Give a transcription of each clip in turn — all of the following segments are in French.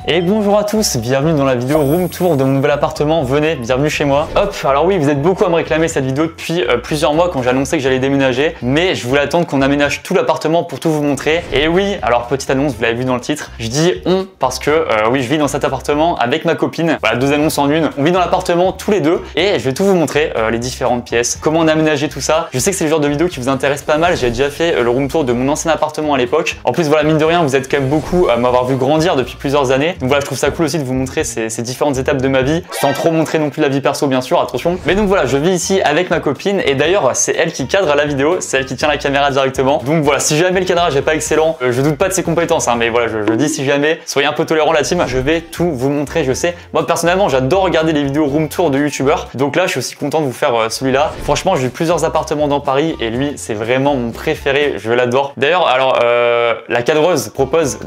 Et bonjour à tous, bienvenue dans la vidéo room tour de mon nouvel appartement, venez, bienvenue chez moi. Hop, alors oui, vous êtes beaucoup à me réclamer cette vidéo depuis plusieurs mois quand j'ai annoncé que j'allais déménager, mais je voulais attendre qu'on aménage tout l'appartement pour tout vous montrer. Et oui, alors petite annonce, vous l'avez vu dans le titre, je dis on parce que oui, je vis dans cet appartement avec ma copine, voilà, deux annonces en une. On vit dans l'appartement tous les deux et je vais tout vous montrer, les différentes pièces, comment on a aménagé tout ça. Je sais que c'est le genre de vidéo qui vous intéresse pas mal, j'ai déjà fait le room tour de mon ancien appartement à l'époque. En plus voilà, mine de rien, vous êtes quand même beaucoup à m'avoir vu grandir depuis plusieurs années. Donc voilà, je trouve ça cool aussi de vous montrer ces différentes étapes de ma vie, sans trop montrer non plus la vie perso bien sûr, attention. Mais donc voilà, je vis ici avec ma copine et d'ailleurs c'est elle qui cadre la vidéo, c'est elle qui tient la caméra directement. Donc voilà, si jamais le cadrage n'est pas excellent, je doute pas de ses compétences, hein, mais voilà, je dis si jamais, soyez un peu tolérants la team, je vais tout vous montrer, je sais. Moi personnellement, j'adore regarder les vidéos room tour de youtubeurs, donc là je suis aussi content de vous faire celui-là. Franchement, j'ai eu plusieurs appartements dans Paris et lui c'est vraiment mon préféré, je l'adore. D'ailleurs, alors la cadreuse propose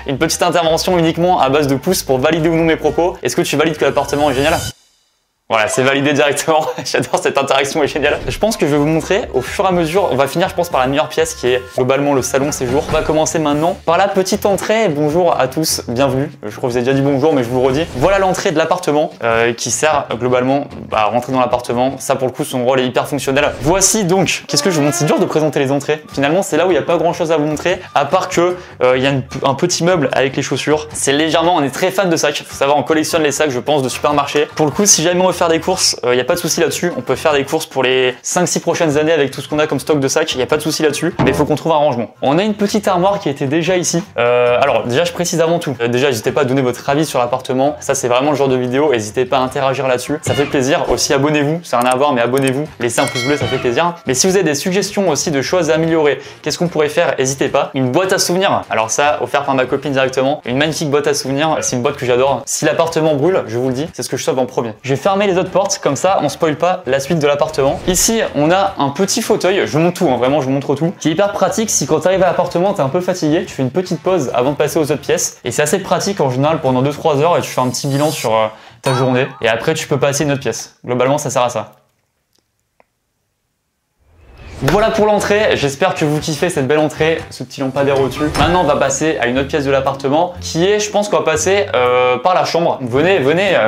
une petite intervention uniquement à base de pouces pour valider ou non mes propos. Est-ce que tu valides que l'appartement est génial ? Voilà, c'est validé directement. J'adore cette interaction, est géniale. Je pense que je vais vous montrer au fur et à mesure. On va finir, je pense, par la meilleure pièce qui est globalement le salon séjour. On va commencer maintenant par la petite entrée. Bonjour à tous, bienvenue. Je crois que vous avez déjà dit bonjour, mais je vous le redis. Voilà l'entrée de l'appartement qui sert globalement à rentrer dans l'appartement. Ça, pour le coup, son rôle est hyper fonctionnel. Voici donc, qu'est-ce que je vous montre? C'est dur de présenter les entrées. Finalement, c'est là où il n'y a pas grand chose à vous montrer, à part que il y a un petit meuble avec les chaussures. C'est légèrement, on est très fan de sacs. Faut savoir, on collectionne les sacs, je pense, de supermarché. Pour le coup, si jamais on veut faire des courses, il n'y a pas de souci là-dessus. On peut faire des courses pour les 5-6 prochaines années avec tout ce qu'on a comme stock de sacs. Il n'y a pas de souci là-dessus. Mais il faut qu'on trouve un rangement. On a une petite armoire qui était déjà ici. Alors, déjà, je précise avant tout. Déjà, n'hésitez pas à donner votre avis sur l'appartement. Ça, c'est vraiment le genre de vidéo. N'hésitez pas à interagir là-dessus. Ça fait plaisir. Aussi, abonnez-vous. Ça n'a rien à voir, mais abonnez-vous. Laissez un pouce bleu, ça fait plaisir. Mais si vous avez des suggestions aussi de choses à améliorer, qu'est-ce qu'on pourrait faire? N'hésitez pas. Une boîte à souvenirs. Alors ça, offert par ma copine directement. Une magnifique boîte à souvenirs. C'est une boîte que j'adore. Si l'appartement brûle, je vous le dis, c'est ce que je sauve en premier. Je vais fermer les autres portes. Comme ça, on spoil pas la suite de l'appartement. Ici, on a un petit fauteuil, je vous montre tout, hein, vraiment je vous montre tout, qui est hyper pratique si quand tu arrives à l'appartement, t'es un peu fatigué, tu fais une petite pause avant de passer aux autres pièces. Et c'est assez pratique en général pendant 2-3 heures et tu fais un petit bilan sur ta journée. Et après, tu peux passer une autre pièce. Globalement, ça sert à ça. Voilà pour l'entrée, j'espère que vous kiffez cette belle entrée, ce petit lampadaire au-dessus. Maintenant on va passer à une autre pièce de l'appartement qui est, je pense qu'on va passer par la chambre. Venez,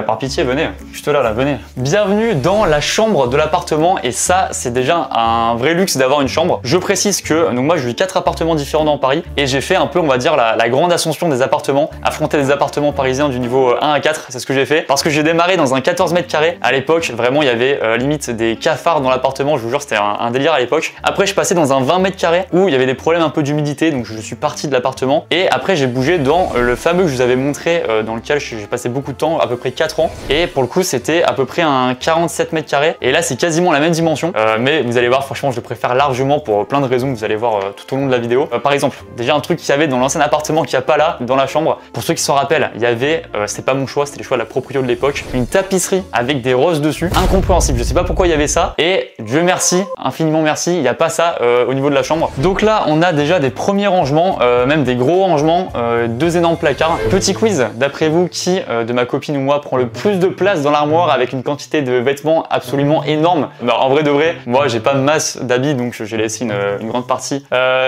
par pitié, venez, juste là, venez. Bienvenue dans la chambre de l'appartement et ça c'est déjà un vrai luxe d'avoir une chambre. Je précise que, donc moi je vis 4 appartements différents dans Paris et j'ai fait un peu, on va dire, la grande ascension des appartements, affronter des appartements parisiens du niveau 1 à 4, c'est ce que j'ai fait. Parce que j'ai démarré dans un 14 mètres carrés à l'époque, vraiment il y avait limite des cafards dans l'appartement, je vous jure c'était un délire à l'époque. Après, je passais dans un 20 mètres carrés où il y avait des problèmes un peu d'humidité, donc je suis parti de l'appartement. Et après, j'ai bougé dans le fameux que je vous avais montré, dans lequel j'ai passé beaucoup de temps, à peu près 4 ans. Et pour le coup, c'était à peu près un 47 mètres carrés. Et là, c'est quasiment la même dimension. Mais vous allez voir, franchement, je le préfère largement pour plein de raisons que vous allez voir tout au long de la vidéo. Par exemple, déjà un truc qu'il y avait dans l'ancien appartement qu'il n'y a pas là, dans la chambre. Pour ceux qui s'en rappellent, il y avait, c'est pas mon choix, c'était le choix de la proprio de l'époque, une tapisserie avec des roses dessus. Incompréhensible. Je sais pas pourquoi il y avait ça. Et Dieu merci, infiniment merci, il n'y a pas ça au niveau de la chambre. Donc là on a déjà des premiers rangements, même des gros rangements, 2 énormes placards. Petit quiz, d'après vous, qui de ma copine ou moi prend le plus de place dans l'armoire avec une quantité de vêtements absolument énorme? Bah, en vrai de vrai, moi j'ai pas de masse d'habits donc j'ai laissé une grande partie.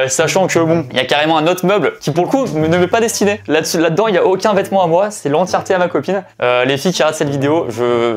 Sachant que bon, il y a carrément un autre meuble qui pour le coup ne m'est pas destiné. Là-dedans il n'y a aucun vêtement à moi, c'est l'entièreté à ma copine. Les filles qui regardent cette vidéo,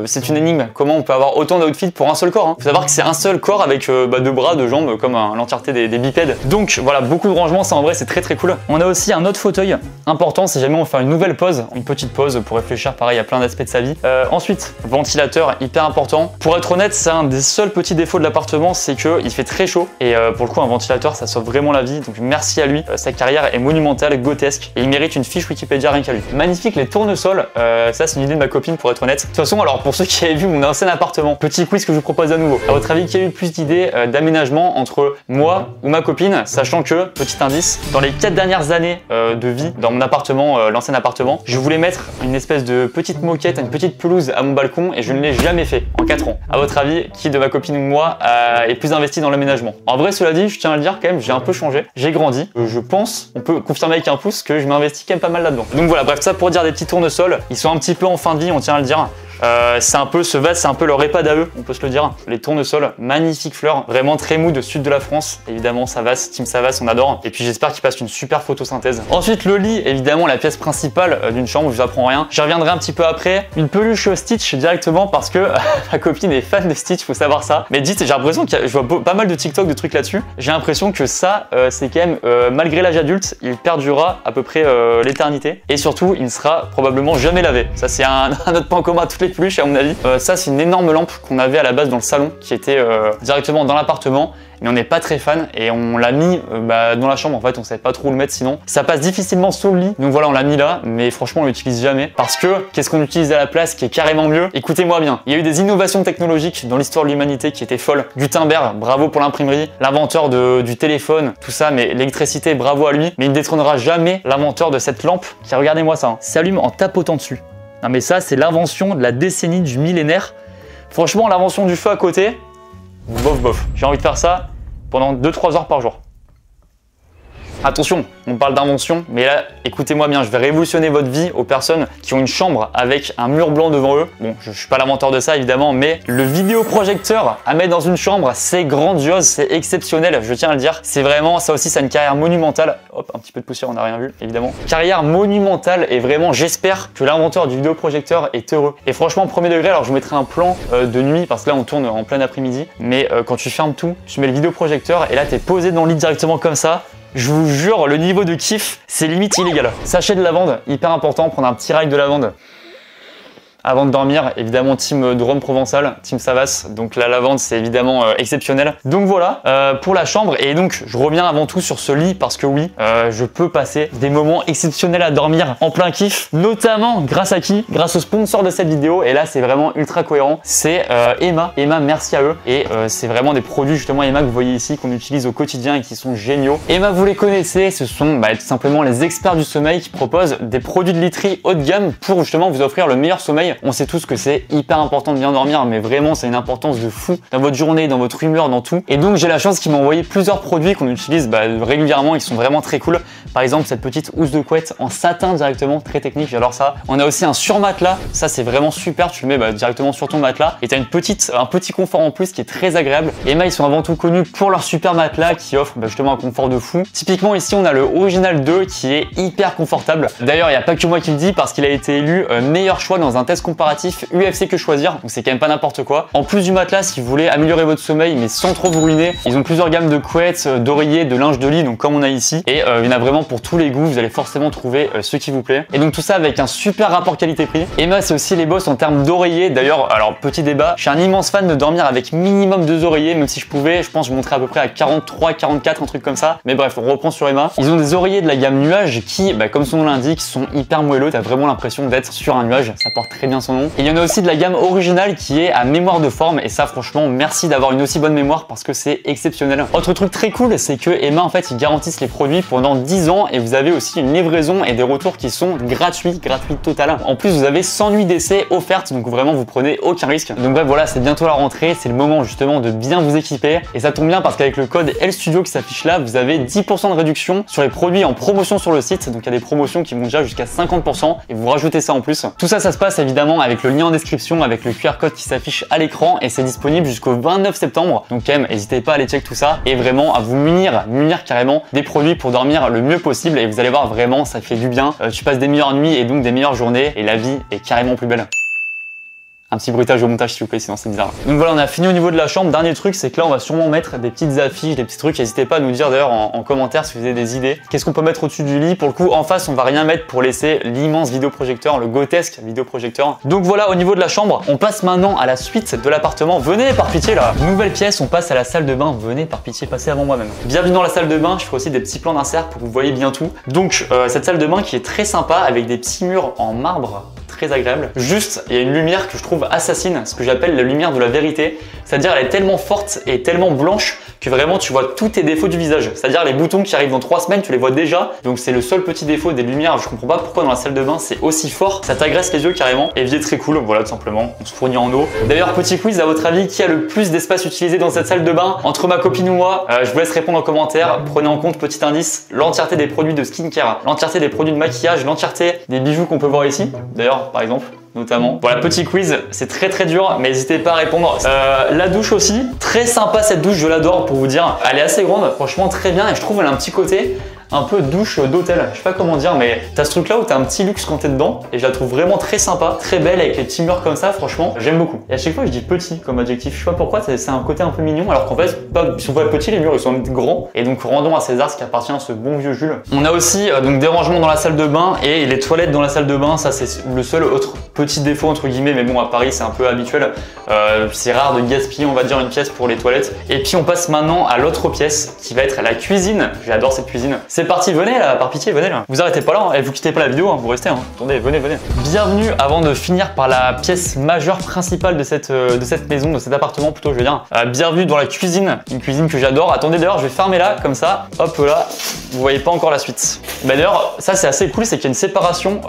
c'est une énigme. Comment on peut avoir autant d'outfits pour un seul corps, hein? Faut savoir que c'est un seul corps avec 2 bras, 2 jambes comme l'entièreté des bipèdes. Donc voilà, beaucoup de rangements, ça en vrai c'est très très cool. On a aussi un autre fauteuil important si jamais on fait une nouvelle pause, une petite pause pour réfléchir pareil à plein d'aspects de sa vie. Ensuite, ventilateur hyper important. Pour être honnête, c'est un des seuls petits défauts de l'appartement, c'est qu'il fait très chaud et pour le coup un ventilateur ça sauve vraiment la vie, donc merci à lui. Sa carrière est monumentale, grotesque et il mérite une fiche Wikipédia rien qu'à lui. Magnifique les tournesols, ça c'est une idée de ma copine pour être honnête. De toute façon, alors pour ceux qui avaient vu mon ancien appartement, petit quiz que je vous propose à nouveau. À votre avis, qui a eu plus d'idées d'aménagement entre moi ou ma copine, sachant que, petit indice, dans les 4 dernières années de vie dans mon appartement, l'ancien appartement, je voulais mettre une espèce de petite moquette, une petite pelouse à mon balcon et je ne l'ai jamais fait en 4 ans. À votre avis, qui de ma copine ou moi est plus investi dans l'aménagement? En vrai, cela dit, je tiens à le dire quand même, j'ai un peu changé, j'ai grandi. Je pense, on peut confirmer avec un pouce que je m'investis quand même pas mal là-dedans. Donc voilà, bref, ça pour dire des petits tournesols, ils sont un petit peu en fin de vie, on tient à le dire. C'est un peu, ce vase, c'est un peu leur EHPAD à eux, on peut se le dire. Les tournesols, magnifiques fleurs, vraiment très mou de sud de la France. Évidemment, Savas, Team Savas, on adore. Et puis j'espère qu'il passe une super photosynthèse. Ensuite, le lit, évidemment, la pièce principale d'une chambre, je vous apprends rien. J'y reviendrai un petit peu après. Une peluche Stitch directement parce que ma copine est fan de Stitch, faut savoir ça. Mais dites, j'ai l'impression que je vois pas mal de TikTok de trucs là-dessus. J'ai l'impression que ça, c'est quand même, malgré l'âge adulte, il perdurera à peu près l'éternité. Et surtout, il ne sera probablement jamais lavé. Ça, c'est un autre point commun à toutes les peluches, à mon avis. Ça, c'est une énorme lampe qu'on avait à la base dans le salon, qui était directement dans l'appartement. Mais on n'est pas très fan et on l'a mis dans la chambre. En fait, on savait pas trop où le mettre sinon. Ça passe difficilement sous le lit. Donc voilà, on l'a mis là. Mais franchement, on l'utilise jamais. Parce que, qu'est-ce qu'on utilise à la place qui est carrément mieux? Écoutez-moi bien. Il y a eu des innovations technologiques dans l'histoire de l'humanité qui étaient folles. Gutenberg, bravo pour l'imprimerie. L'inventeur du téléphone, tout ça. Mais l'électricité, bravo à lui. Mais il ne détrônera jamais l'inventeur de cette lampe qui, regardez-moi ça, s'allume en tapotant dessus. Non mais ça, c'est l'invention de la décennie du millénaire. Franchement, l'invention du feu à côté, bof bof. J'ai envie de faire ça pendant 2-3 heures par jour. Attention, on parle d'invention, mais là, écoutez-moi bien, je vais révolutionner votre vie aux personnes qui ont une chambre avec un mur blanc devant eux. Bon, je suis pas l'inventeur de ça, évidemment, mais le vidéoprojecteur à mettre dans une chambre, c'est grandiose, c'est exceptionnel, je tiens à le dire. C'est vraiment, ça aussi, c'est une carrière monumentale. Hop, un petit peu de poussière, on n'a rien vu, évidemment. Carrière monumentale, et vraiment, j'espère que l'inventeur du vidéoprojecteur est heureux. Et franchement, premier degré, alors je vous mettrai un plan de nuit, parce que là, on tourne en plein après-midi, mais quand tu fermes tout, tu mets le vidéoprojecteur, et là, t'es posé dans le lit directement comme ça. Je vous jure, le niveau de kiff, c'est limite illégal. Sachet de lavande, hyper important, prendre un petit rail de lavande avant de dormir. Évidemment, team de Rome provençal, team Savas. Donc la lavande, c'est évidemment exceptionnel. Donc voilà, pour la chambre. Et donc, je reviens avant tout sur ce lit parce que oui, je peux passer des moments exceptionnels à dormir en plein kiff. Notamment, grâce à qui? Grâce au sponsor de cette vidéo. Et là, c'est vraiment ultra cohérent. C'est Emma. Emma, merci à eux. Et c'est vraiment des produits, justement, Emma, que vous voyez ici, qu'on utilise au quotidien et qui sont géniaux. Emma, vous les connaissez. Ce sont tout simplement les experts du sommeil qui proposent des produits de literie haut de gamme pour justement vous offrir le meilleur sommeil. On sait tous que c'est hyper important de bien dormir, mais vraiment c'est une importance de fou dans votre journée, dans votre humeur, dans tout. Et donc j'ai la chance qu'ils m'ont envoyé plusieurs produits qu'on utilise régulièrement, ils sont vraiment très cool. Par exemple cette petite housse de couette en satin directement, très technique, j'adore ça. On a aussi un surmatelas, ça c'est vraiment super, tu le mets directement sur ton matelas et tu as un petit confort en plus qui est très agréable. Emma ils sont avant tout connus pour leur super matelas qui offre justement un confort de fou. Typiquement ici on a le Original 2 qui est hyper confortable. D'ailleurs il n'y a pas que moi qui le dis parce qu'il a été élu meilleur choix dans un test comparatif UFC que choisir, donc c'est quand même pas n'importe quoi. En plus du matelas, si vous voulez améliorer votre sommeil mais sans trop vous ruiner, ils ont plusieurs gammes de couettes, d'oreillers, de linge de lit, donc comme on a ici, et il y en a vraiment pour tous les goûts, vous allez forcément trouver ce qui vous plaît. Et donc tout ça avec un super rapport qualité-prix. Emma c'est aussi les boss en termes d'oreillers, d'ailleurs, alors petit débat, je suis un immense fan de dormir avec minimum 2 oreillers, même si je pouvais, je pense que je monterais à peu près à 43, 44, un truc comme ça, mais bref, on reprend sur Emma. Ils ont des oreillers de la gamme nuage qui, comme son nom l'indique, sont hyper moelleux, t'as vraiment l'impression d'être sur un nuage, ça porte très bien son nom. Et il y en a aussi de la gamme originale qui est à mémoire de forme et ça franchement merci d'avoir une aussi bonne mémoire parce que c'est exceptionnel. Autre truc très cool c'est que Emma en fait ils garantissent les produits pendant 10 ans et vous avez aussi une livraison et des retours qui sont gratuits total. En plus vous avez 100 nuits d'essai offertes donc vraiment vous prenez aucun risque. Donc bref voilà c'est bientôt la rentrée, c'est le moment justement de bien vous équiper et ça tombe bien parce qu'avec le code LStudio qui s'affiche là vous avez 10% de réduction sur les produits en promotion sur le site donc il y a des promotions qui vont déjà jusqu'à 50% et vous rajoutez ça en plus. Tout ça ça se passe évidemment avec le lien en description avec le QR code qui s'affiche à l'écran et c'est disponible jusqu'au 29 septembre. Donc quand même, n'hésitez pas à aller check tout ça et vraiment à vous munir carrément des produits pour dormir le mieux possible et vous allez voir vraiment ça fait du bien. Tu passes des meilleures nuits et donc des meilleures journées et la vie est carrément plus belle. Un petit bruitage au montage s'il vous plaît, sinon c'est bizarre. Donc voilà, on a fini au niveau de la chambre. Dernier truc, c'est que là on va sûrement mettre des petites affiches, des petits trucs. N'hésitez pas à nous dire d'ailleurs en commentaire si vous avez des idées. Qu'est-ce qu'on peut mettre au-dessus du lit? Pour le coup, en face, on va rien mettre pour laisser l'immense vidéoprojecteur, le grotesque vidéoprojecteur. Donc voilà, au niveau de la chambre, on passe maintenant à la suite de l'appartement. Venez par pitié là. Nouvelle pièce, on passe à la salle de bain. Venez par pitié, passez avant moi-même. Bienvenue dans la salle de bain. Je ferai aussi des petits plans d'insert pour que vous voyez bien tout. Donc cette salle de bain qui est très sympa avec des petits murs en marbre. Très agréable. Juste, il y a une lumière que je trouve assassine, ce que j'appelle la lumière de la vérité. C'est-à-dire elle est tellement forte et tellement blanche que vraiment tu vois tous tes défauts du visage. C'est-à-dire les boutons qui arrivent dans 3 semaines, tu les vois déjà. Donc c'est le seul petit défaut des lumières. Je comprends pas pourquoi dans la salle de bain c'est aussi fort. Ça t'agresse les yeux carrément. Évier très cool, voilà tout simplement. On se fournit en eau. D'ailleurs petit quiz, à votre avis, qui a le plus d'espace utilisé dans cette salle de bain? Entre ma copine ou moi, je vous laisse répondre en commentaire. Prenez en compte, petit indice, l'entièreté des produits de skincare, l'entièreté des produits de maquillage, l'entièreté des bijoux qu'on peut voir ici. D'ailleurs par exemple. notamment. Voilà, petit quiz, c'est très dur, mais n'hésitez pas à répondre. La douche aussi, très sympa cette douche, je l'adore pour vous dire. Elle est assez grande, franchement très bien, et je trouve elle a un petit côté un peu douche d'hôtel, je sais pas comment dire, mais t'as ce truc là où t'as un petit luxe quand t'es dedans, et je la trouve vraiment très sympa, très belle avec les petits murs comme ça, franchement j'aime beaucoup. Et à chaque fois je dis petit comme adjectif, je sais pas pourquoi, c'est un côté un peu mignon, alors qu'en fait ils sont pas petits les murs, ils sont grands, et donc rendons à César ce qui appartient à ce bon vieux Jules. On a aussi donc des rangements dans la salle de bain et les toilettes dans la salle de bain, ça c'est le seul autre petit défaut entre guillemets, mais bon à Paris c'est un peu habituel, c'est rare de gaspiller on va dire une pièce pour les toilettes. Et puis on passe maintenant à l'autre pièce qui va être la cuisine, j'adore cette cuisine. C'est parti, venez là, par pitié, venez là. Vous arrêtez pas là, hein. Et vous quittez pas la vidéo, hein. Vous restez. Hein. Attendez, venez. Bienvenue avant de finir par la pièce majeure principale de cette maison, de cet appartement plutôt, je veux dire. Bienvenue dans la cuisine, une cuisine que j'adore. Attendez d'ailleurs, je vais fermer là, comme ça, hop là, vous voyez pas encore la suite. Bah d'ailleurs, ça c'est assez cool, c'est qu'il y a une séparation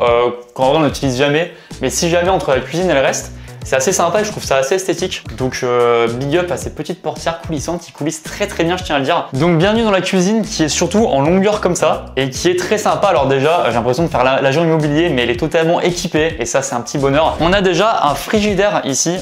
quand on n'utilise jamais, mais si jamais entre la cuisine et le reste, c'est assez sympa et je trouve ça assez esthétique. Donc big up à ces petites portières coulissantes qui coulissent très bien, je tiens à le dire. Donc bienvenue dans la cuisine qui est surtout en longueur comme ça et qui est très sympa. Alors déjà j'ai l'impression de faire l'agent immobilier, mais elle est totalement équipée et ça c'est un petit bonheur. On a déjà un frigidaire ici,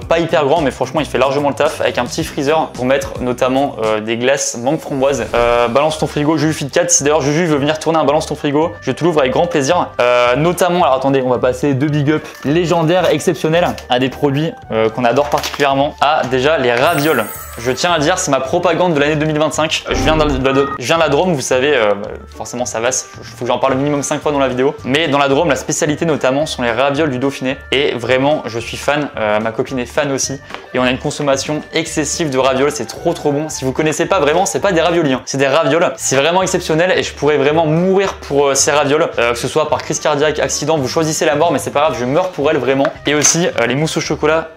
pas hyper grand mais franchement il fait largement le taf, avec un petit freezer pour mettre notamment des glaces mangue framboise. Balance ton frigo, Juju Fit 4. Si d'ailleurs Juju veut venir tourner un balance ton frigo, je te l'ouvre avec grand plaisir. Notamment, alors attendez, on va passer deux big up légendaires, exceptionnels, à des produits qu'on adore particulièrement, à déjà les ravioles. Je tiens à dire, c'est ma propagande de l'année 2025. Je viens de la Drôme, vous savez, forcément ça va, il faut que j'en parle minimum 5 fois dans la vidéo. Mais dans la Drôme, la spécialité notamment sont les ravioles du Dauphiné. Et vraiment, je suis fan, ma copine est fan aussi. Et on a une consommation excessive de ravioles, c'est trop bon. Si vous connaissez pas vraiment, c'est pas des raviolis, hein, c'est des ravioles. C'est vraiment exceptionnel et je pourrais vraiment mourir pour ces ravioles, que ce soit par crise cardiaque, accident, vous choisissez la mort, mais c'est pas grave, je meurs pour elles vraiment. Et aussi les mousses au chocolat.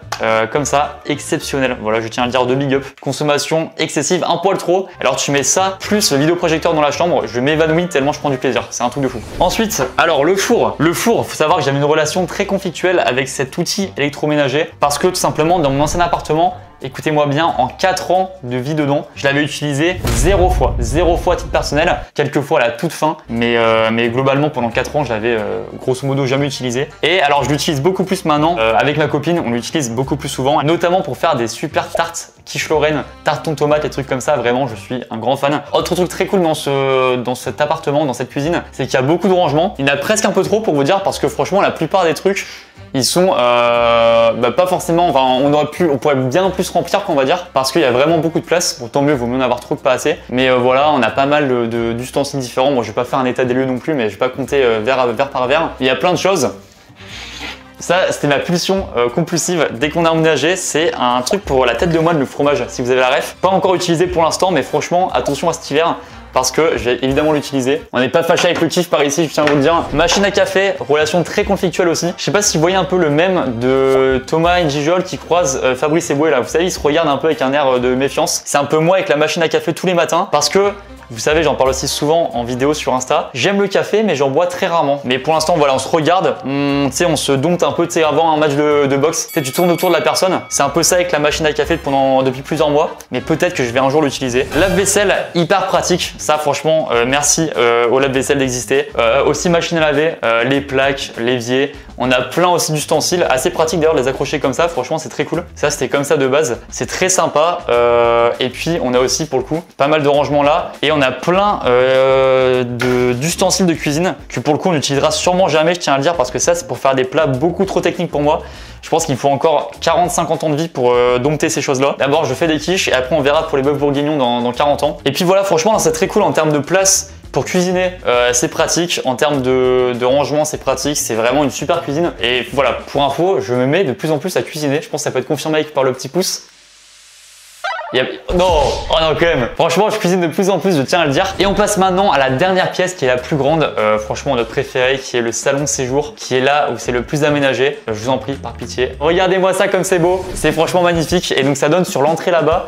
Comme ça, exceptionnel. Voilà, je tiens à le dire, de big up. Consommation excessive, un poil trop. Alors tu mets ça, plus le vidéoprojecteur dans la chambre, je m'évanouis tellement je prends du plaisir. C'est un truc de fou. Ensuite, alors le four. Le four, faut savoir que j'avais une relation très conflictuelle avec cet outil électroménager parce que tout simplement, dans mon ancien appartement, écoutez-moi bien, en 4 ans de vie dedans, je l'avais utilisé 0 fois. 0 fois à titre personnel, quelques fois à la toute fin, mais globalement pendant 4 ans, je l'avais grosso modo jamais utilisé. Et alors je l'utilise beaucoup plus maintenant, avec ma copine, on l'utilise beaucoup plus souvent, notamment pour faire des super tartes quiche Lorraine, tartons tomates, des trucs comme ça, vraiment je suis un grand fan. Autre truc très cool dans cet appartement, dans cette cuisine, c'est qu'il y a beaucoup de rangements. Il y en a presque un peu trop pour vous dire, parce que franchement la plupart des trucs, ils sont pas forcément, enfin on pourrait bien plus remplir qu'on va dire, parce qu'il y a vraiment beaucoup de place. Bon, tant mieux, vaut mieux en avoir trop que pas assez. Mais voilà, on a pas mal d'ustensiles différents. Bon, je vais pas faire un état des lieux non plus, mais je vais pas compter verre par verre. Il y a plein de choses. Ça, c'était ma pulsion compulsive dès qu'on a emménagé. C'est un truc pour la tête de moine, le fromage, si vous avez la ref. Pas encore utilisé pour l'instant, mais franchement, attention à cet hiver, parce que je vais évidemment l'utiliser. On n'est pas fâché avec le kiff par ici, je tiens à vous le dire. Machine à café, relation très conflictuelle aussi. Je sais pas si vous voyez un peu le mème de Thomas et Gijol qui croisent Fabrice Eboué là. Vous savez, ils se regardent un peu avec un air de méfiance. C'est un peu moi avec la machine à café tous les matins, parce que vous savez, j'en parle aussi souvent en vidéo sur Insta. J'aime le café, mais j'en bois très rarement. Mais pour l'instant, voilà, on se regarde, on se dompte un peu, tu sais, avant un match de boxe. Tu tournes autour de la personne. C'est un peu ça avec la machine à café depuis plusieurs mois. Mais peut-être que je vais un jour l'utiliser. Lave-vaisselle, hyper pratique. Ça, franchement, merci au lave-vaisselle d'exister. Aussi machine à laver, les plaques, l'évier. On a plein aussi d'ustensiles, assez pratique d'ailleurs de les accrocher comme ça, franchement c'est très cool. Ça c'était comme ça de base, c'est très sympa. Et puis on a aussi pour le coup pas mal de rangements là. Et on a plein d'ustensiles de cuisine que pour le coup on n'utilisera sûrement jamais, je tiens à le dire, parce que ça c'est pour faire des plats beaucoup trop techniques pour moi. Je pense qu'il faut encore 40-50 ans de vie pour dompter ces choses-là. D'abord je fais des quiches et après on verra pour les bœufs bourguignons dans 40 ans. Et puis voilà, franchement c'est très cool en termes de place. Pour cuisiner, c'est pratique. En termes de rangement, c'est pratique. C'est vraiment une super cuisine. Et voilà, pour info, je me mets de plus en plus à cuisiner. Je pense que ça peut être confirmé par le petit pouce. Non, oh non quand même. Franchement, je cuisine de plus en plus, je tiens à le dire. Et on passe maintenant à la dernière pièce qui est la plus grande, franchement notre préférée, qui est le salon séjour, qui est là où c'est le plus aménagé. Je vous en prie, par pitié. Regardez-moi ça comme c'est beau. C'est franchement magnifique. Et donc ça donne sur l'entrée là-bas.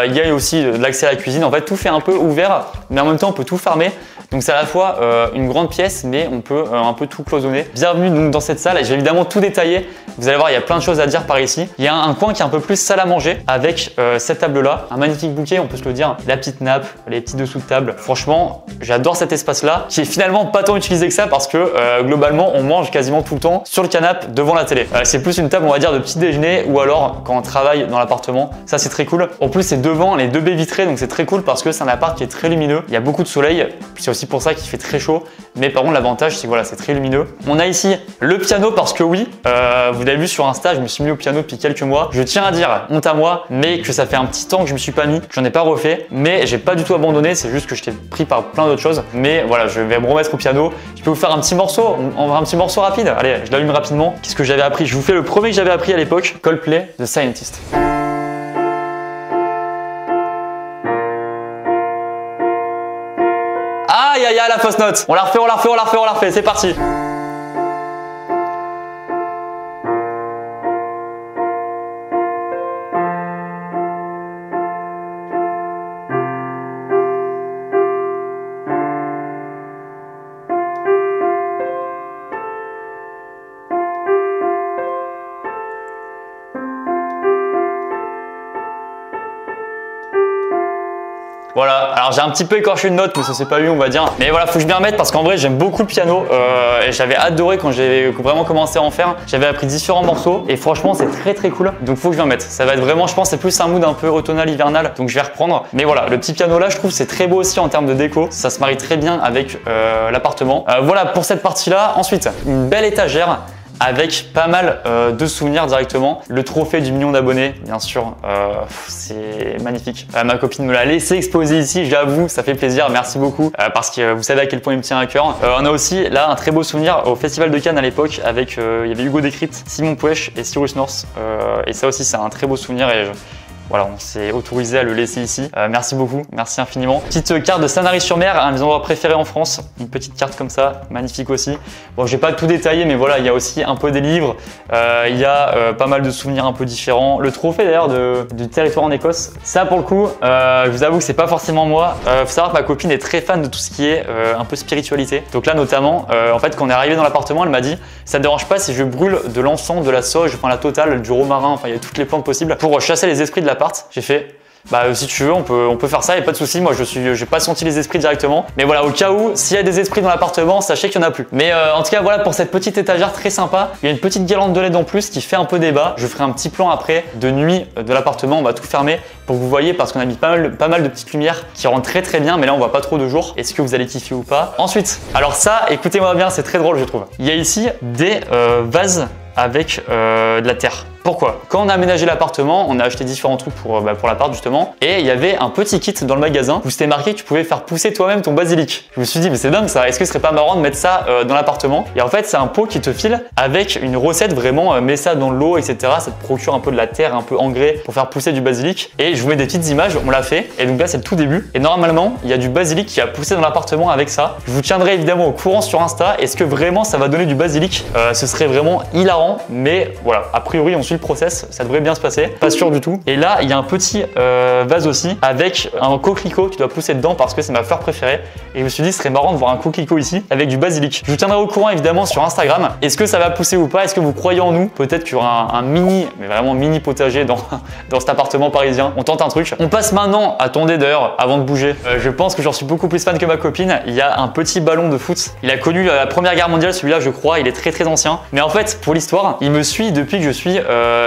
Il y a aussi de l'accès à la cuisine. En fait, tout fait un peu ouvert, mais en même temps on peut tout fermer. Donc c'est à la fois une grande pièce, mais on peut un peu tout cloisonner. Bienvenue donc dans cette salle. J'ai évidemment tout détaillé. Vous allez voir, il y a plein de choses à dire par ici. Il y a un coin qui est un peu plus salle à manger avec cette table-là. Un magnifique bouquet, on peut se le dire. La petite nappe, les petits dessous de table. Franchement, j'adore cet espace-là qui est finalement pas tant utilisé que ça parce que globalement, on mange quasiment tout le temps sur le canapé devant la télé. C'est plus une table, on va dire, de petit déjeuner ou alors quand on travaille dans l'appartement. Ça, c'est très cool. En plus, c'est devant les deux baies vitrées, donc c'est très cool parce que c'est un appart qui est très lumineux. Il y a beaucoup de soleil. C'est aussi pour ça qu'il fait très chaud. Mais par contre, l'avantage, c'est que voilà, c'est très lumineux. On a ici le piano parce que oui, vous l'avez vu sur Insta, je me suis mis au piano depuis quelques mois. Je tiens à dire, honte à moi, mais que ça fait un petit temps que je me suis pas mis, que j'en ai pas refait. Mais j'ai pas du tout abandonné, c'est juste que j'étais pris par plein d'autres choses. Mais voilà, je vais me remettre au piano. Je peux vous faire un petit morceau, un petit morceau rapide. Allez, je l'allume rapidement. Qu'est-ce que j'avais appris? Je vous fais le premier que j'avais appris à l'époque, Coldplay, The Scientist. Aïe aïe aïe, la fausse note. On la refait, c'est parti. Voilà, alors j'ai un petit peu écorché une note, mais ça s'est pas eu, on va dire. Mais voilà, faut que je m'y remette parce qu'en vrai, j'aime beaucoup le piano et j'avais adoré quand j'ai vraiment commencé à en faire. J'avais appris différents morceaux et franchement, c'est très cool. Donc faut que je m'y remette. Ça va être vraiment, je pense, c'est plus un mood un peu automnal, hivernal. Donc je vais reprendre. Mais voilà, le petit piano là, je trouve c'est très beau aussi en termes de déco. Ça se marie très bien avec l'appartement. Voilà pour cette partie-là. Ensuite, une belle étagère avec pas mal de souvenirs directement. Le trophée du million d'abonnés, bien sûr, c'est magnifique. Ma copine me l'a laissé exposer ici, j'avoue, ça fait plaisir, merci beaucoup, parce que vous savez à quel point il me tient à cœur. On a aussi là un très beau souvenir au Festival de Cannes à l'époque, avec il y avait Hugo Décrypte, Simon Pouèche et Cyrus North, et ça aussi c'est un très beau souvenir et voilà, on s'est autorisé à le laisser ici. Merci beaucoup, merci infiniment. Petite carte de Sanary-sur-Mer, un des endroits préférés en France. Une petite carte comme ça, magnifique aussi. Bon, je vais pas tout détailler, mais voilà, il y a aussi un peu des livres. Il y a pas mal de souvenirs un peu différents. Le trophée d'ailleurs du territoire en Écosse. Ça, pour le coup, je vous avoue que c'est pas forcément moi. Faut savoir que ma copine est très fan de tout ce qui est un peu spiritualité. Donc là, notamment, en fait, quand on est arrivé dans l'appartement, elle m'a dit ça ne dérange pas si je brûle de l'encens, de la sauge, enfin la totale, du romarin, enfin il y a toutes les plantes possibles pour chasser les esprits de l'appart. J'ai fait si tu veux, on peut faire ça, et pas de souci. Moi, j'ai pas senti les esprits directement. Mais voilà, au cas où, s'il y a des esprits dans l'appartement, sachez qu'il y en a plus. Mais en tout cas, voilà pour cette petite étagère très sympa. Il y a une petite guirlande de LED en plus qui fait un peu débat. Je ferai un petit plan après de nuit de l'appartement. On va tout fermer pour que vous voyez parce qu'on a mis pas mal de petites lumières qui rendent très bien. Mais là, on voit pas trop de jour. Est-ce que vous allez kiffer ou pas? Ensuite, alors ça, écoutez-moi bien, c'est très drôle, je trouve. Il y a ici des vases avec de la terre. Pourquoi? Quand on a aménagé l'appartement, on a acheté différents trucs pour l'appart justement, et il y avait un petit kit dans le magasin où c'était marqué que tu pouvais faire pousser toi-même ton basilic. Je me suis dit mais c'est dingue ça, est-ce que ce serait pas marrant de mettre ça dans l'appartement? Et en fait c'est un pot qui te file avec une recette vraiment, mets ça dans l'eau etc. Ça te procure un peu de la terre, un peu engrais pour faire pousser du basilic, et je vous mets des petites images, on l'a fait, et donc là c'est le tout début, et normalement il y a du basilic qui a poussé dans l'appartement avec ça. Je vous tiendrai évidemment au courant sur Insta, est-ce que vraiment ça va donner du basilic? Ce serait vraiment hilarant, mais voilà, a priori on suit le process, ça devrait bien se passer, pas sûr du tout. Et là il y a un petit vase aussi avec un coquelicot, tu dois pousser dedans parce que c'est ma fleur préférée, et je me suis dit ce serait marrant de voir un coquelicot ici avec du basilic. Je vous tiendrai au courant évidemment sur Instagram, est-ce que ça va pousser ou pas, est-ce que vous croyez en nous? Peut-être qu'il y aura un mini, mais vraiment mini potager dans cet appartement parisien, on tente un truc. On passe maintenant, attendez d'ailleurs avant de bouger, je pense que j'en suis beaucoup plus fan que ma copine, il y a un petit ballon de foot, il a connu la première guerre mondiale, celui-là je crois, il est très ancien, mais en fait pour l'histoire il me suit depuis que je suis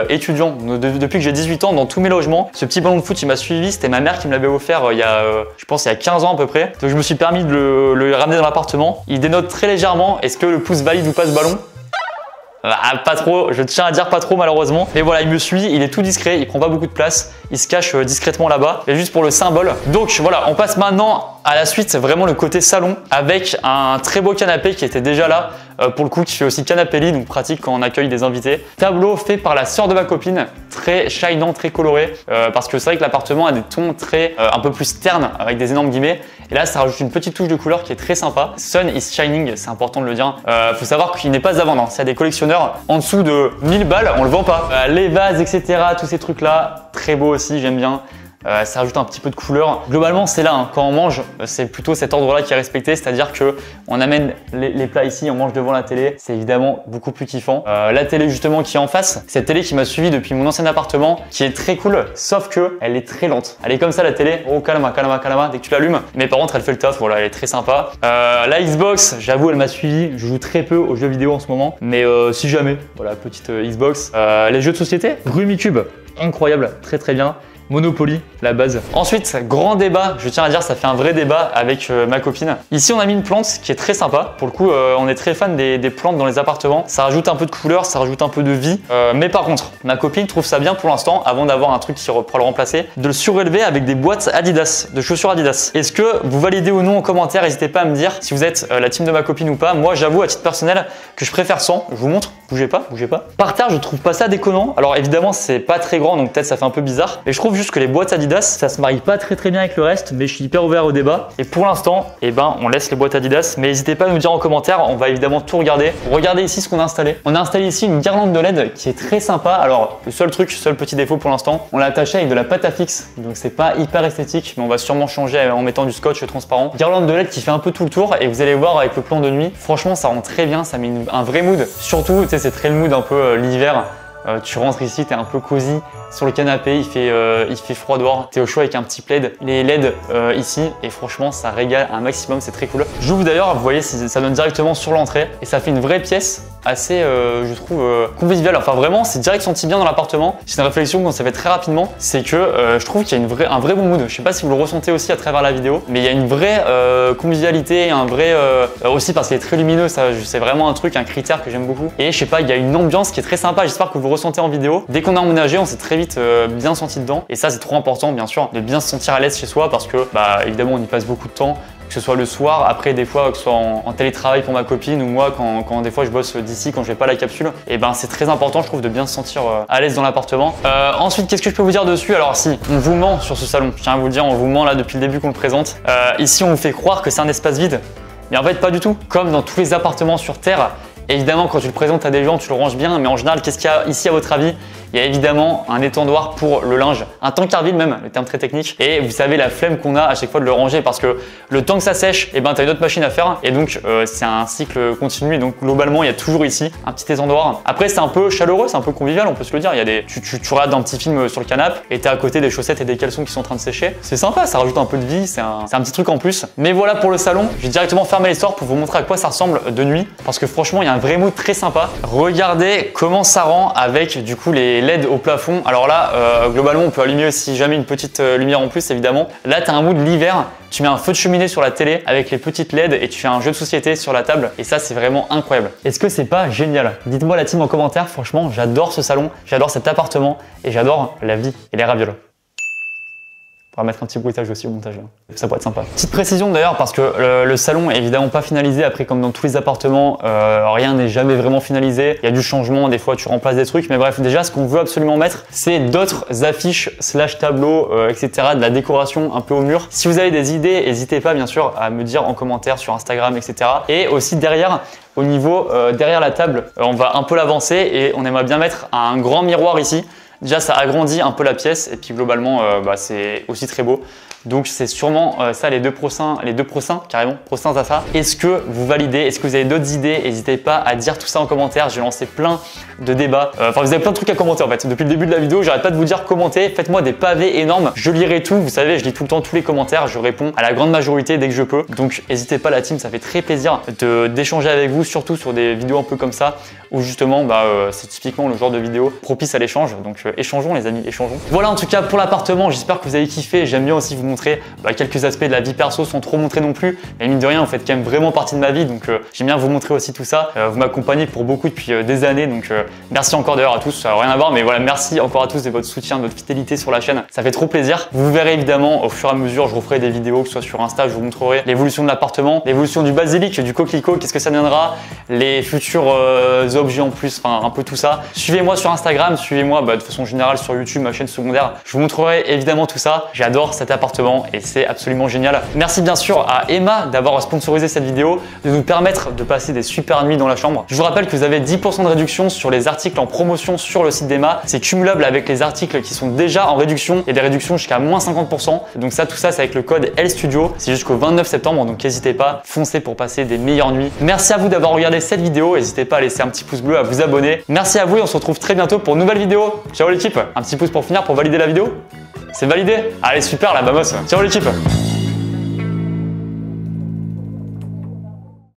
étudiant, depuis que j'ai 18 ans dans tous mes logements. Ce petit ballon de foot il m'a suivi, c'était ma mère qui me l'avait offert il y a je pense il y a 15 ans à peu près, donc je me suis permis de le ramener dans l'appartement. Il dénote très légèrement, est-ce que le pouce valide ou pas ce ballon? Pas trop, je tiens à dire pas trop malheureusement. Mais voilà, il me suit, il est tout discret, il prend pas beaucoup de place, il se cache discrètement là-bas, et juste pour le symbole. Donc voilà, on passe maintenant à la suite, c'est vraiment le côté salon, avec un très beau canapé qui était déjà là, pour le coup qui fait aussi canapé lit, donc pratique quand on accueille des invités. Tableau fait par la sœur de ma copine, très shinant, très coloré, parce que c'est vrai que l'appartement a des tons très un peu plus ternes, avec des énormes guillemets, et là ça rajoute une petite touche de couleur qui est très sympa. Sun is shining, c'est important de le dire. Faut savoir qu'il n'est pas à vendre, c'est à des collectionneurs en dessous de 1000 balles, on le vend pas. Les vases, etc., tous ces trucs là, très beau aussi, j'aime bien. ça rajoute un petit peu de couleur. Globalement, c'est là, hein, quand on mange, c'est plutôt cet ordre-là qui est respecté, c'est-à-dire que on amène les plats ici, on mange devant la télé, c'est évidemment beaucoup plus kiffant. La télé justement qui est en face, cette télé qui m'a suivi depuis mon ancien appartement, qui est très cool, sauf que elle est très lente. Elle est comme ça la télé, oh calma, calma, calma, dès que tu l'allumes. Mais par contre, elle fait le taf, voilà, elle est très sympa. La Xbox, j'avoue, elle m'a suivi, je joue très peu aux jeux vidéo en ce moment, mais si jamais, voilà, petite Xbox. Les jeux de société, Rummikub, incroyable, très très bien. Monopoly, la base. Ensuite, grand débat, je tiens à dire, ça fait un vrai débat avec ma copine. Ici, on a mis une plante qui est très sympa. Pour le coup, on est très fan des plantes dans les appartements. Ça rajoute un peu de couleur, ça rajoute un peu de vie. Mais par contre, ma copine trouve ça bien pour l'instant, avant d'avoir un truc qui pourra le remplacer, de le surélever avec des boîtes Adidas, de chaussures Adidas. Est-ce que vous validez ou non en commentaire? N'hésitez pas à me dire si vous êtes la team de ma copine ou pas. Moi, j'avoue, à titre personnel, que je préfère sans. Je vous montre, bougez pas, bougez pas. Par terre, je trouve pas ça déconnant. Alors évidemment, c'est pas très grand, donc peut-être ça fait un peu bizarre. Mais je trouve juste que les boîtes Adidas, ça se marie pas très bien avec le reste, mais je suis hyper ouvert au débat. Et pour l'instant, eh ben, on laisse les boîtes Adidas, mais n'hésitez pas à nous dire en commentaire, on va évidemment tout regarder. Regardez ici ce qu'on a installé. On a installé ici une guirlande de LED qui est très sympa. Alors, le seul truc, seul petit défaut pour l'instant, on l'a attaché avec de la pâte à fixe, donc c'est pas hyper esthétique, mais on va sûrement changer en mettant du scotch transparent. Guirlande de LED qui fait un peu tout le tour, et vous allez voir avec le plan de nuit, franchement, ça rend très bien, ça met un vrai mood. Surtout, tu sais, c'est très le mood un peu l'hiver. Tu rentres ici, tu es un peu cosy sur le canapé, il fait froid dehors, tu es au chaud avec un petit plaid, les LED ici, et franchement ça régale un maximum, c'est très cool. J'ouvre d'ailleurs, vous voyez, ça donne directement sur l'entrée et ça fait une vraie pièce assez, je trouve, conviviale. Enfin vraiment, c'est direct senti bien dans l'appartement. C'est une réflexion qu'on s'est fait très rapidement, c'est que je trouve qu'il y a un vrai bon mood. Je sais pas si vous le ressentez aussi à travers la vidéo, mais il y a une vraie convivialité, un vrai aussi parce qu'il est très lumineux, ça c'est vraiment un truc, un critère que j'aime beaucoup. Et je sais pas, il y a une ambiance qui est très sympa, j'espère que vous le ressentez en vidéo. Dès qu'on a emménagé, on s'est très vite bien senti dedans. Et ça, c'est trop important, bien sûr, de bien se sentir à l'aise chez soi parce que, bah, évidemment, on y passe beaucoup de temps. Que ce soit le soir, après des fois que ce soit en télétravail pour ma copine ou moi quand des fois je bosse d'ici, quand je vais pas à la capsule, et ben c'est très important je trouve de bien se sentir à l'aise dans l'appartement. Ensuite, qu'est-ce que je peux vous dire dessus? Alors si, on vous ment sur ce salon, je tiens à vous le dire, on vous ment là depuis le début qu'on le présente. Ici on vous fait croire que c'est un espace vide, mais en fait pas du tout. Comme dans tous les appartements sur Terre, évidemment quand tu le présentes à des gens, tu le ranges bien, mais en général qu'est-ce qu'il y a ici à votre avis? Il y a évidemment un étendoir pour le linge, un tankerville même, le terme très technique. Et vous savez la flemme qu'on a à chaque fois de le ranger parce que le temps que ça sèche, et ben tu as une autre machine à faire et donc c'est un cycle continu. Et donc globalement, il y a toujours ici un petit étendoir. Après, c'est un peu chaleureux, c'est un peu convivial, on peut se le dire. Il y a des, tu regardes un petit film sur le canapé et tu es à côté des chaussettes et des caleçons qui sont en train de sécher. C'est sympa, ça rajoute un peu de vie, c'est un petit truc en plus. Mais voilà pour le salon, j'ai directement fermé les stores pour vous montrer à quoi ça ressemble de nuit parce que franchement, il y a un vrai mood très sympa. Regardez comment ça rend avec du coup les LED au plafond. Alors là, globalement, on peut allumer aussi jamais une petite lumière en plus, évidemment. Là, tu as un mood l'hiver. Tu mets un feu de cheminée sur la télé avec les petites LED et tu fais un jeu de société sur la table. Et ça, c'est vraiment incroyable. Est-ce que c'est pas génial? Dites-moi la team en commentaire. Franchement, j'adore ce salon, j'adore cet appartement et j'adore la vie et les ravioles. On va mettre un petit bruitage aussi au montage, là. Ça pourrait être sympa. Petite précision d'ailleurs parce que le salon est évidemment pas finalisé. Après, comme dans tous les appartements, rien n'est jamais vraiment finalisé. Il y a du changement, des fois tu remplaces des trucs. Mais bref, déjà ce qu'on veut absolument mettre, c'est d'autres affiches slash tableaux, etc. De la décoration un peu au mur. Si vous avez des idées, n'hésitez pas bien sûr à me dire en commentaire sur Instagram, etc. Et aussi derrière, au niveau derrière la table, on va un peu l'avancer et on aimerait bien mettre un grand miroir ici. Déjà, ça agrandit un peu la pièce et puis globalement, c'est aussi très beau. Donc, c'est sûrement ça, les deux prochains carrément, prochains à ça. Est-ce que vous validez? Est-ce que vous avez d'autres idées? N'hésitez pas à dire tout ça en commentaire. J'ai lancé plein de débats. Enfin, vous avez plein de trucs à commenter en fait. Depuis le début de la vidéo, j'arrête pas de vous dire commentez. Faites-moi des pavés énormes. Je lirai tout. Vous savez, je lis tout le temps tous les commentaires. Je réponds à la grande majorité dès que je peux. Donc, n'hésitez pas la team. Ça fait très plaisir d'échanger avec vous, surtout sur des vidéos un peu comme ça où justement, c'est typiquement le genre de vidéo propice à l'échange. Donc, échangeons les amis, échangeons. Voilà en tout cas pour l'appartement. J'espère que vous avez kiffé. J'aime bien aussi vous montrer quelques aspects de la vie perso sans trop montrer non plus. Mais mine de rien, vous faites quand même vraiment partie de ma vie. Donc, j'aime bien vous montrer aussi tout ça. Vous m'accompagnez pour beaucoup depuis des années. Donc, merci encore d'ailleurs à tous. Ça n'a rien à voir. Mais voilà, merci encore à tous de votre soutien, de votre fidélité sur la chaîne. Ça fait trop plaisir. Vous verrez évidemment au fur et à mesure, je referai des vidéos, que ce soit sur Insta, je vous montrerai l'évolution de l'appartement, l'évolution du basilic, du coquelicot, qu'est-ce que ça deviendra, les futurs objets en plus, enfin un peu tout ça. Suivez-moi sur Instagram, suivez-moi de façon générale sur YouTube, ma chaîne secondaire. Je vous montrerai évidemment tout ça. J'adore cet appartement. l'appartement et c'est absolument génial. Merci bien sûr à Emma d'avoir sponsorisé cette vidéo, de nous permettre de passer des super nuits dans la chambre. Je vous rappelle que vous avez 10% de réduction sur les articles en promotion sur le site d'Emma. C'est cumulable avec les articles qui sont déjà en réduction et des réductions jusqu'à moins 50%. Donc ça, tout ça, c'est avec le code LStudio. C'est jusqu'au 29 septembre, donc n'hésitez pas, foncez pour passer des meilleures nuits. Merci à vous d'avoir regardé cette vidéo. N'hésitez pas à laisser un petit pouce bleu, à vous abonner. Merci à vous et on se retrouve très bientôt pour une nouvelle vidéo. Ciao l'équipe. Un petit pouce pour finir, pour valider la vidéo. C'est validé? Allez super la bamos. Ciao l'équipe.